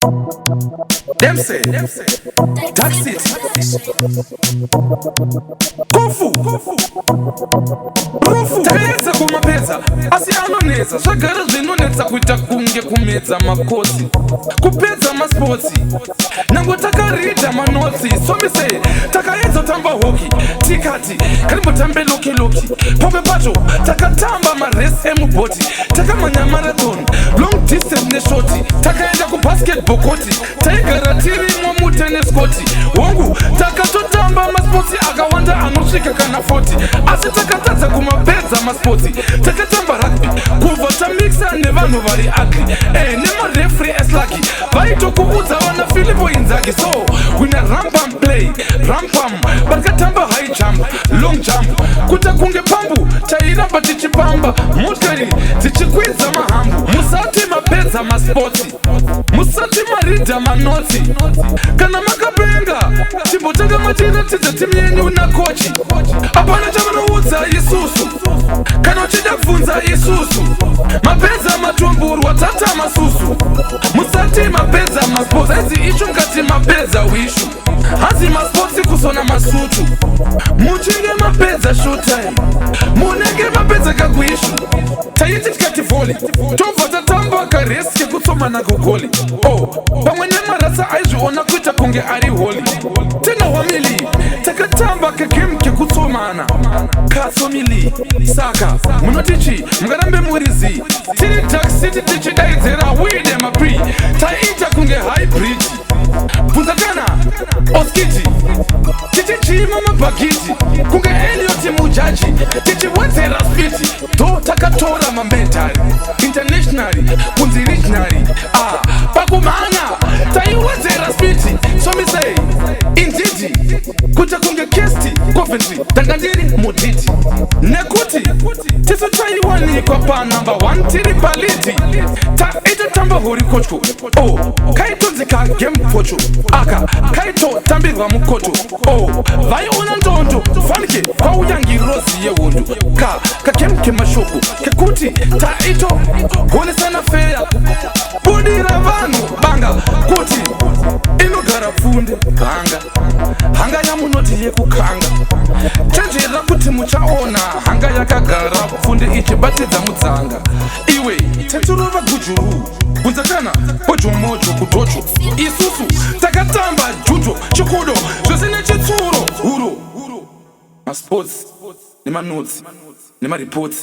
Them say, taxi, kufu, rufu, teza kumapeza, asi anoneza, shagara zinoneza kuita kunge kumeza makosi, kupeza masportsi, nango takarita manotsi, so me say, takaezo tamba hoki, tikati, karibu tambe loki, pombe pacho, takatamba marese muboti, takamanya marathon, long distance ne shorty, takaenda ku basketball koti, taigaratiri mwamu tennis koti, wangu, takatotamba masportsi, akawanda anushika kana 40, asi takataza kumapeza masportsi, takatamba rugby, kuvata mixa nevanu vari ugly, nema referee as lucky, vaito kuuza wana Filipo Inzaghi, so, wina rampam play, rampam, barikatamba high jump, long jump, kuta kunge pambu, chairamba tichipamba, motkari, tichikwiza mahambu, musati mapeza masportsi, musati marida manoti, kana makabenga, chibotanga matira tiza timieni unakochi, apana chamanoudza Isusu, kana uchida funza Isusu, mapeza matumburu watata masusu, musati mapeza masportsi, ezi ishu mkati mapeza wishu, hazi masportsi kusona masutu, muchinge mapeza showtime, munenge mapeza kakuishu, taiti tikati voli, tovata tamba kareske kutsoma na kugoli, pamwe nemarasa aizviona kuita kunge ari holi, tena wamili, takatamba kagame kekutsomana, katsomili, saka, munotichi, mungarambe murizi, tiri Dark City tichidaidzera wide mapri, taita kunge hybrid, bvunzakana, oskiti, tichichima mabhagiti, kunge Elliot mujaji, tichiwedzera spiti, do takatora mamentari, internationally, kunzi regionally, pakumana, taiwedzera spiti, so me say, indeed, kuta kunge kesti, Coventry, Dangandiri, Moditi, nekuti, tisu taiwani kwa pa number 1 tiri paliti, ta ita tamba hori kochu, kaito zika game pochu, aka, kaito tambi wa mukotu, vai unandondo, fanike, kwa uyangi rosi ye wundu, kakemke mashoku, kekuti, ta ito, gole sana fea, budi ravanu, banga, kuti, inogara funde, hanga ya munoti ye kukanga, chanjira kuti muchaona, hanga ya kagara funde ichibatidza mudzanga, iwe, teturova gujuru, kunzakana, ojo mojo kutocho, Isusu, takatamba jujo, chikudo, zvosine chitsuro, huro, masports, nema notes, nema reports.